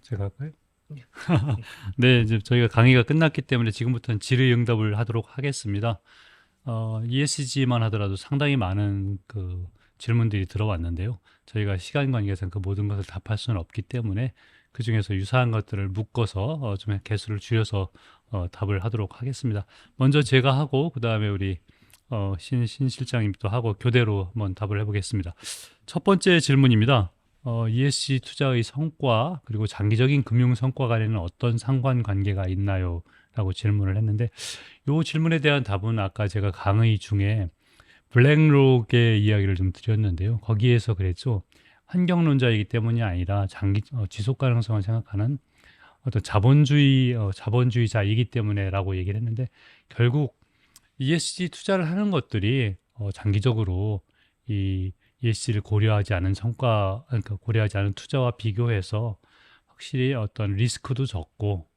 제가 할까요? 네, 이제 저희가 강의가 끝났기 때문에 지금부터는 질의응답을 하도록 하겠습니다. ESG만 하더라도 상당히 많은 그 질문들이 들어왔는데요. 저희가 시간 관계상 그 모든 것을 답할 수는 없기 때문에 그 중에서 유사한 것들을 묶어서 좀 개수를 줄여서 답을 하도록 하겠습니다. 먼저 제가 하고 그 다음에 우리 신 실장님 또 하고 교대로 한번 답을 해보겠습니다. 첫 번째 질문입니다. ESG 투자의 성과 그리고 장기적인 금융 성과 간에는 어떤 상관관계가 있나요? 라고 질문을 했는데 이 질문에 대한 답은 아까 제가 강의 중에 블랙록의 이야기를 좀 드렸는데요. 거기에서 그랬죠. 환경론자이기 때문이 아니라 장기 지속 가능성을 생각하는 어떤 자본주의자이기 때문에라고 얘기를 했는데 결국 ESG 투자를 하는 것들이 장기적으로 이 ESG를 고려하지 않은 성과, 그러니까 고려하지 않은 투자와 비교해서 확실히 어떤 리스크도 적고,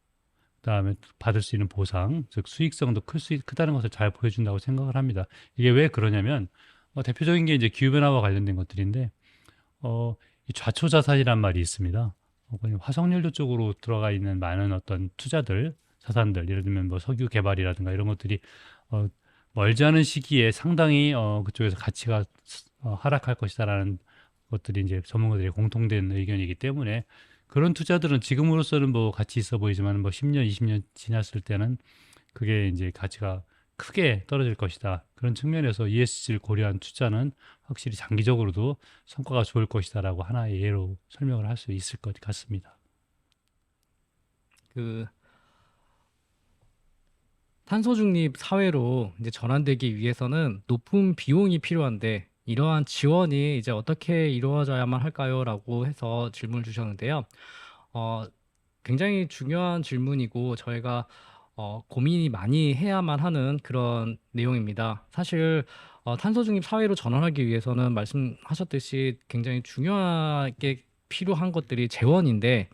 그다음에 받을 수 있는 보상, 즉 수익성도 크다는 것을 잘 보여준다고 생각을 합니다. 이게 왜 그러냐면 대표적인 게 이제 기후 변화와 관련된 것들인데, 이 좌초자산이란 말이 있습니다. 그냥 화석연료 쪽으로 들어가 있는 많은 어떤 투자들, 자산들, 예를 들면 뭐 석유 개발이라든가 이런 것들이 어, 멀지 않은 시기에 상당히 그쪽에서 가치가 하락할 것이다라는 것들이 이제 전문가들의 공통된 의견이기 때문에 그런 투자들은 지금으로서는 뭐 가치 있어 보이지만 뭐 10년, 20년 지났을 때는 그게 이제 가치가 크게 떨어질 것이다. 그런 측면에서 ESG를 고려한 투자는 확실히 장기적으로도 성과가 좋을 것이다라고 하나의 예로 설명을 할 수 있을 것 같습니다. 그 탄소 중립 사회로 이제 전환되기 위해서는 높은 비용이 필요한데 이러한 지원이 이제 어떻게 이루어져야만 할까요?라고 해서 질문을 주셨는데요. 어, 굉장히 중요한 질문이고 저희가 고민이 많이 해야만 하는 그런 내용입니다. 사실 탄소 중립 사회로 전환하기 위해서는 말씀하셨듯이 굉장히 중요하게 필요한 것들이 재원인데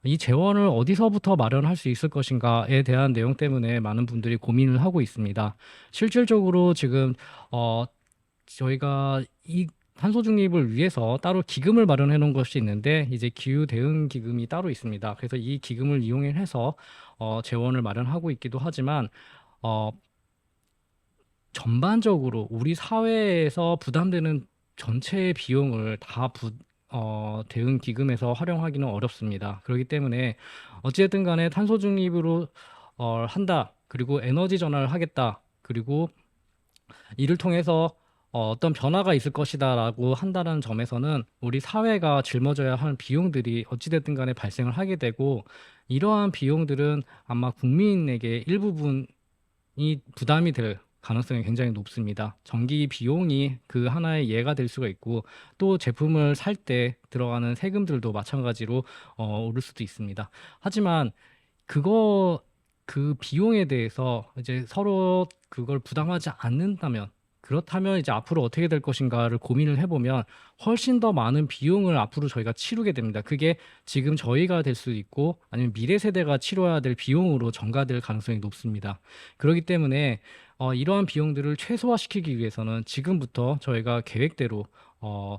이 재원을 어디서부터 마련할 수 있을 것인가에 대한 내용 때문에 많은 분들이 고민을 하고 있습니다. 실질적으로 지금 어, 저희가 이 탄소 중립을 위해서 따로 기금을 마련해 놓은 것이 있는데 이제 기후 대응 기금이 따로 있습니다. 그래서 이 기금을 이용해서 재원을 마련하고 있기도 하지만 어, 전반적으로 우리 사회에서 부담되는 전체 비용을 대응 기금에서 활용하기는 어렵습니다. 그렇기 때문에 어찌됐든 간에 탄소 중립으로 한다. 그리고 에너지 전환을 하겠다. 그리고 이를 통해서 어떤 변화가 있을 것이다라고 한다는 점에서는 우리 사회가 짊어져야 하는 비용들이 어찌됐든 간에 발생을 하게 되고 이러한 비용들은 아마 국민에게 일부분이 부담이 될 가능성이 굉장히 높습니다. 전기 비용이 그 하나의 예가 될 수가 있고 또 제품을 살 때 들어가는 세금들도 마찬가지로 오를 수도 있습니다. 하지만 그거 그 비용에 대해서 이제 서로 그걸 부담하지 않는다면 그렇다면 이제 앞으로 어떻게 될 것인가를 고민을 해보면 훨씬 더 많은 비용을 앞으로 저희가 치르게 됩니다. 그게 지금 저희가 될 수도 있고 아니면 미래 세대가 치러야 될 비용으로 전가될 가능성이 높습니다. 그렇기 때문에 이러한 비용들을 최소화시키기 위해서는 지금부터 저희가 계획대로 어,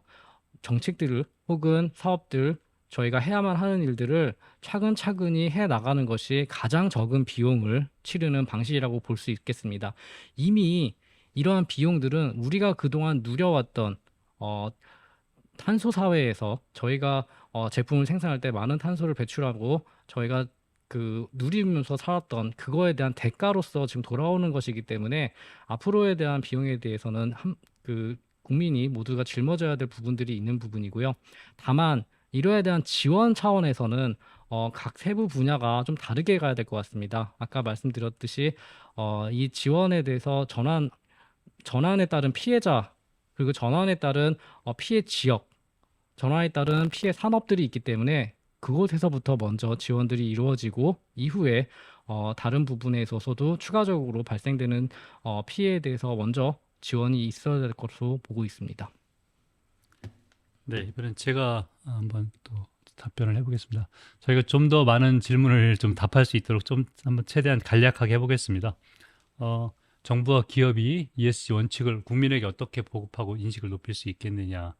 정책들을 혹은 사업들 저희가 해야만 하는 일들을 차근차근히 해 나가는 것이 가장 적은 비용을 치르는 방식이라고 볼 수 있겠습니다. 이미 이러한 비용들은 우리가 그동안 누려왔던 어, 탄소 사회에서 저희가 제품을 생산할 때 많은 탄소를 배출하고 저희가 그 누리면서 살았던 그거에 대한 대가로서 지금 돌아오는 것이기 때문에 앞으로에 대한 비용에 대해서는 그 국민이 모두가 짊어져야 될 부분들이 있는 부분이고요. 다만 이거에 대한 지원 차원에서는 각 세부 분야가 좀 다르게 가야 될 것 같습니다. 아까 말씀드렸듯이 이 지원에 대해서 전환에 따른 피해자 그리고 전환에 따른 피해 지역 전환에 따른 피해 산업들이 있기 때문에 그곳에서부터 먼저 지원들이 이루어지고 이후에 다른 부분에 있어서도 추가적으로 발생되는 피해에 대해서 먼저 지원이 있어야 될 것으로 보고 있습니다. 네, 이번엔 제가 한번 또 답변을 해보겠습니다. 저희가 좀 더 많은 질문을 좀 답할 수 있도록 좀 한번 최대한 간략하게 해보겠습니다. 어, 정부와 기업이 ESG 원칙을 국민에게 어떻게 보급하고 인식을 높일 수 있겠느냐,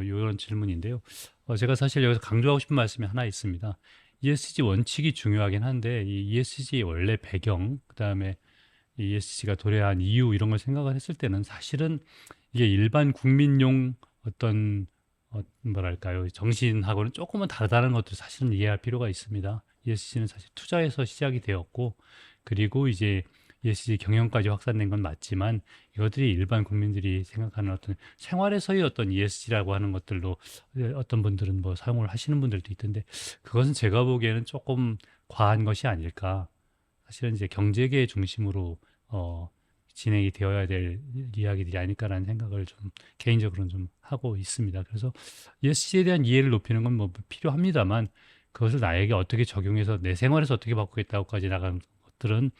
이런 질문인데요. 제가 사실 여기서 강조하고 싶은 말씀이 하나 있습니다. ESG 원칙이 중요하긴 한데 이 ESG의 원래 배경, 그다음에 이 ESG가 도래한 이유 이런 걸 생각을 했을 때는 사실은 이게 일반 국민용 어떤 뭐랄까요 정신하고는 조금은 다르다는 것도 사실은 이해할 필요가 있습니다. ESG는 사실 투자에서 시작이 되었고 그리고 이제 ESG 경영까지 확산된 건 맞지만 이것들이 일반 국민들이 생각하는 어떤 생활에서의 어떤 ESG라고 하는 것들로 어떤 분들은 뭐 사용을 하시는 분들도 있던데 그것은 제가 보기에는 조금 과한 것이 아닐까. 사실은 이제 경제계 중심으로 어, 진행이 되어야 될 이야기들이 아닐까라는 생각을 좀 개인적으로는 좀 하고 있습니다. 그래서 ESG에 대한 이해를 높이는 건 뭐 필요합니다만 그것을 나에게 어떻게 적용해서 내 생활에서 어떻게 바꾸겠다고까지 나가는 것들은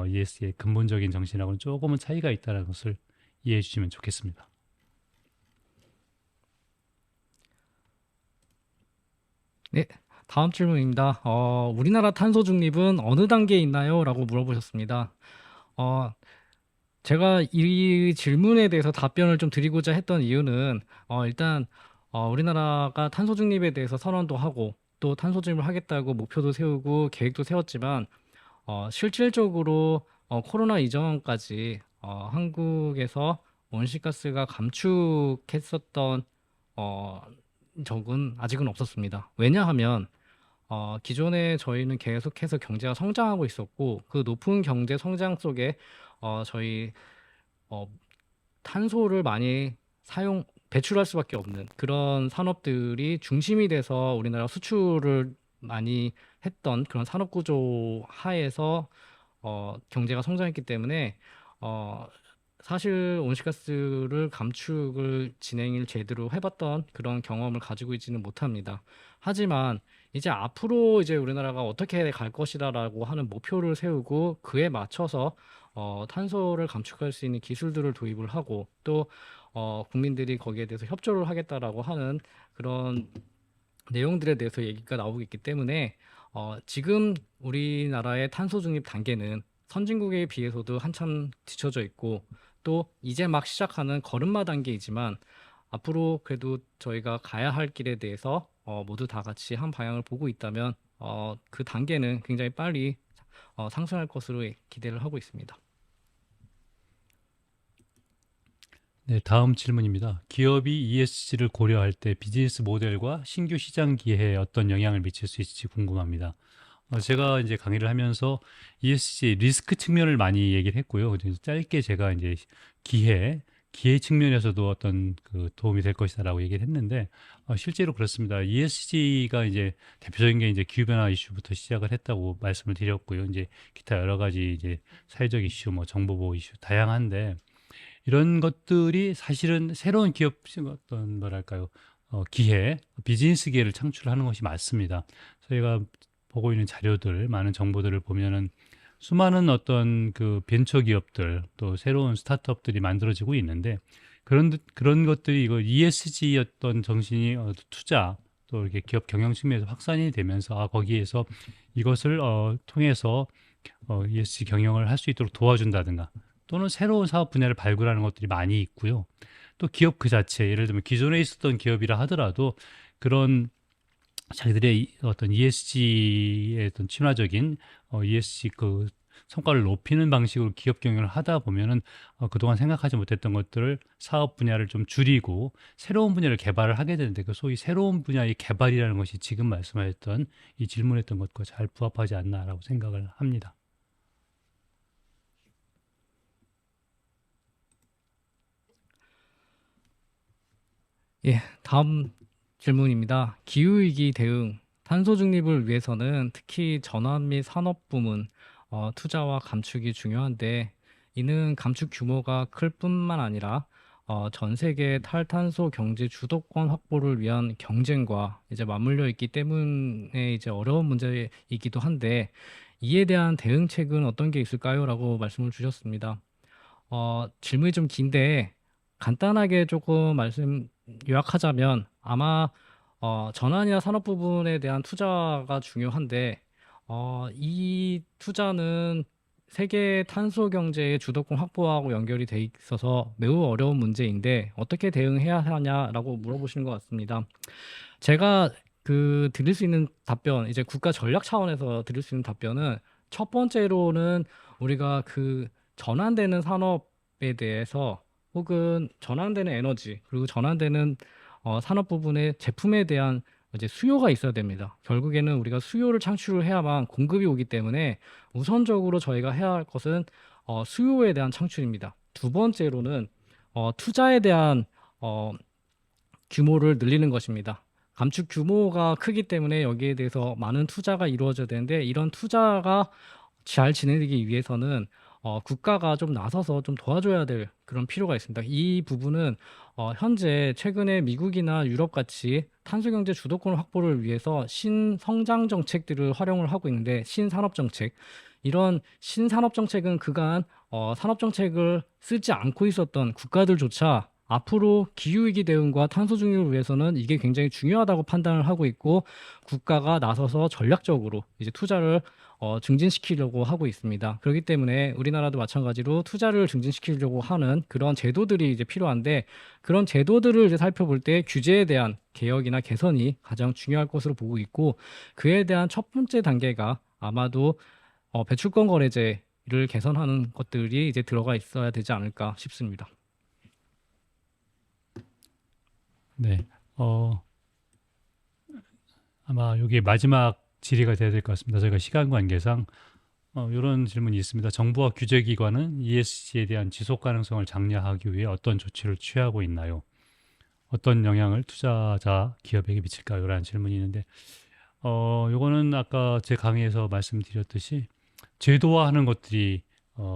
ESG의 근본적인 정신하고는 조금은 차이가 있다는 것을 이해해 주시면 좋겠습니다. 네, 다음 질문입니다. 우리나라 탄소 중립은 어느 단계에 있나요? 라고 물어보셨습니다. 어, 제가 이 질문에 대해서 답변을 좀 드리고자 했던 이유는 일단 우리나라가 탄소 중립에 대해서 선언도 하고 또 탄소 중립을 하겠다고 목표도 세우고 계획도 세웠지만 실질적으로 코로나 이전까지 한국에서 온실가스가 감축했었던 어, 적은 아직은 없었습니다. 왜냐하면 기존에 저희는 계속해서 경제가 성장하고 있었고 그 높은 경제 성장 속에 저희 어, 탄소를 많이 배출할 수밖에 없는 그런 산업들이 중심이 돼서 우리나라 수출을 많이 했던 그런 산업 구조 하에서 경제가 성장했기 때문에 어, 사실 온실가스를 감축을 진행을 제대로 해봤던 그런 경험을 가지고 있지는 못합니다. 하지만 이제 앞으로 이제 우리나라가 어떻게 갈 것이다라고 하는 목표를 세우고 그에 맞춰서 탄소를 감축할 수 있는 기술들을 도입을 하고 또 국민들이 거기에 대해서 협조를 하겠다라고 하는 그런 내용들에 대해서 얘기가 나오고 있기 때문에 지금 우리나라의 탄소 중립 단계는 선진국에 비해서도 한참 뒤쳐져 있고 또 이제 막 시작하는 걸음마 단계이지만 앞으로 그래도 저희가 가야 할 길에 대해서 모두 다 같이 한 방향을 보고 있다면 그 단계는 굉장히 빨리 상승할 것으로 기대를 하고 있습니다. 네, 다음 질문입니다. 기업이 ESG를 고려할 때 비즈니스 모델과 신규 시장 기회에 어떤 영향을 미칠 수 있을지 궁금합니다. 제가 이제 강의를 하면서 ESG 리스크 측면을 많이 얘기를 했고요. 그래서 짧게 제가 이제 기회 측면에서도 어떤 그 도움이 될 것이다라고 얘기를 했는데 실제로 그렇습니다. ESG가 이제 대표적인 게 이제 기후변화 이슈부터 시작을 했다고 말씀을 드렸고요. 이제 기타 여러 가지 이제 사회적 이슈, 뭐 정보보호 이슈 다양한데 이런 것들이 사실은 새로운 기업 어떤 뭐랄까요 비즈니스 기회를 창출하는 것이 맞습니다. 저희가 보고 있는 자료들, 많은 정보들을 보면은 수많은 어떤 그 벤처 기업들 또 새로운 스타트업들이 만들어지고 있는데 그런 것들이 이거 ESG 어떤 정신이 투자 또 이렇게 기업 경영 측면에서 확산이 되면서 거기에서 이것을 통해서 ESG 경영을 할 수 있도록 도와준다든가 또는 새로운 사업 분야를 발굴하는 것들이 많이 있고요. 또 기업 그 자체, 예를 들면 기존에 있었던 기업이라 하더라도 그런 자기들의 어떤 ESG의 어떤 친화적인 ESG 그 성과를 높이는 방식으로 기업 경영을 하다 보면은 그동안 생각하지 못했던 것들을 사업 분야를 좀 줄이고 새로운 분야를 개발을 하게 되는데 그 소위 새로운 분야의 개발이라는 것이 지금 말씀하셨던 이 질문했던 것과 잘 부합하지 않나라고 생각을 합니다. 예, 다음 질문입니다. 기후위기 대응, 탄소 중립을 위해서는 특히 전환 및 산업 부문 투자와 감축이 중요한데 이는 감축 규모가 클 뿐만 아니라 전 세계 탈탄소 경제 주도권 확보를 위한 경쟁과 이제 맞물려 있기 때문에 이제 어려운 문제이기도 한데 이에 대한 대응책은 어떤 게 있을까요? 라고 말씀을 주셨습니다. 질문이 좀 긴데 간단하게 조금 요약하자면 아마 전환이나 산업 부분에 대한 투자가 중요한데 이 투자는 세계 탄소 경제의 주도권 확보하고 연결이 돼 있어서 매우 어려운 문제인데 어떻게 대응해야 하냐라고 물어보시는 것 같습니다. 제가 드릴 수 있는 답변, 이제 국가 전략 차원에서 드릴 수 있는 답변은 첫 번째로는 우리가 전환되는 산업에 대해서 혹은 전환되는 에너지 그리고 전환되는 산업 부분의 제품에 대한 이제 수요가 있어야 됩니다. 결국에는 우리가 수요를 창출을 해야만 공급이 오기 때문에 우선적으로 저희가 해야 할 것은 수요에 대한 창출입니다. 두 번째로는 투자에 대한 어, 규모를 늘리는 것입니다. 감축 규모가 크기 때문에 여기에 대해서 많은 투자가 이루어져야 되는데 이런 투자가 잘 진행되기 위해서는 국가가 좀 나서서 좀 도와줘야 될 그런 필요가 있습니다. 이 부분은 현재 최근에 미국이나 유럽 같이 탄소 경제 주도권 확보를 위해서 신성장 정책들을 활용을 하고 있는데 신산업 정책 이런 신산업 정책은 그간 산업 정책을 쓰지 않고 있었던 국가들조차 앞으로 기후위기 대응과 탄소 중립을 위해서는 이게 굉장히 중요하다고 판단을 하고 있고 국가가 나서서 전략적으로 이제 투자를 증진시키려고 하고 있습니다. 그렇기 때문에 우리나라도 마찬가지로 투자를 증진시키려고 하는 그런 제도들이 이제 필요한데 그런 제도들을 이제 살펴볼 때 규제에 대한 개혁이나 개선이 가장 중요할 것으로 보고 있고 그에 대한 첫 번째 단계가 아마도 배출권 거래제를 개선하는 것들이 이제 들어가 있어야 되지 않을까 싶습니다. 네. 아마 이게 마지막 질의가 돼야 될 것 같습니다. 저희가 시간 관계상 이런 질문이 있습니다. 정부와 규제기관은 ESG에 대한 지속 가능성을 장려하기 위해 어떤 조치를 취하고 있나요? 어떤 영향을 투자자 기업에게 미칠까요? 라는 질문이 있는데 요거는 아까 제 강의에서 말씀드렸듯이 제도화하는 것들이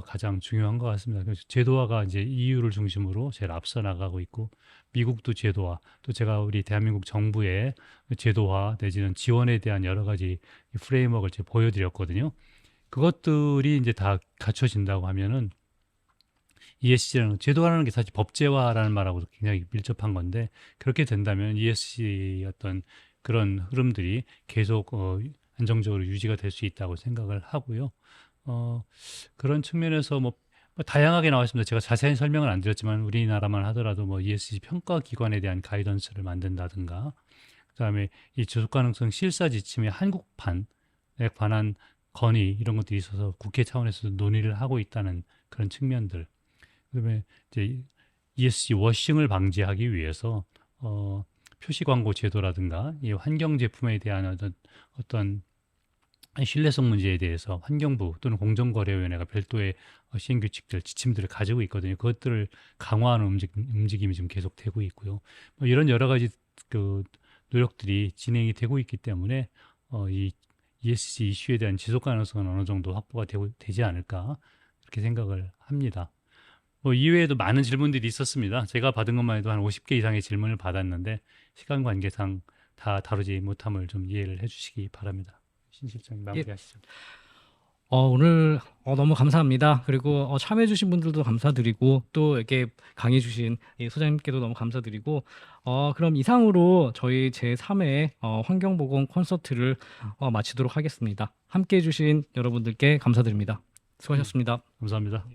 가장 중요한 것 같습니다. 그래서 제도화가 이제 EU를 중심으로 제일 앞서 나가고 있고 미국도 제도화, 또 제가 우리 대한민국 정부의 제도화 내지는 지원에 대한 여러 가지 프레임워크를 제가 보여드렸거든요. 그것들이 이제 다 갖춰진다고 하면은 ESG라는 제도화라는 게 사실 법제화라는 말하고 굉장히 밀접한 건데 그렇게 된다면 ESG 어떤 그런 흐름들이 계속 안정적으로 유지가 될 수 있다고 생각을 하고요. 그런 측면에서 뭐 다양하게 나와 있습니다. 제가 자세히 설명을 안 드렸지만 우리나라만 하더라도 뭐 ESG 평가 기관에 대한 가이던스를 만든다든가 그다음에 이 지속 가능성 실사 지침의 한국판에 관한 건의 이런 것들이 있어서 국회 차원에서도 논의를 하고 있다는 그런 측면들. 그다음에 이제 ESG 워싱을 방지하기 위해서 표시 광고 제도라든가 이 환경 제품에 대한 어떤 신뢰성 문제에 대해서 환경부 또는 공정거래위원회가 별도의 시행 규칙들, 지침들을 가지고 있거든요. 그것들을 강화하는 움직임이 지금 계속되고 있고요. 뭐 이런 여러 가지 그 노력들이 진행이 되고 있기 때문에 이 ESG 이슈에 대한 지속 가능성은 어느 정도 확보가 되지 않을까 그렇게 생각을 합니다. 뭐 이외에도 많은 질문들이 있었습니다. 제가 받은 것만 해도 한 50개 이상의 질문을 받았는데 시간 관계상 다 다루지 못함을 좀 이해를 해주시기 바랍니다. 신 실장님 예, 마무리하시죠. 오늘 너무 감사합니다. 그리고 참여해주신 분들도 감사드리고 또 이렇게 강의해주신 이 소장님께도 너무 감사드리고 그럼 이상으로 저희 제3회 환경보건 콘서트를 마치도록 하겠습니다. 함께해주신 여러분들께 감사드립니다. 수고하셨습니다. 감사합니다.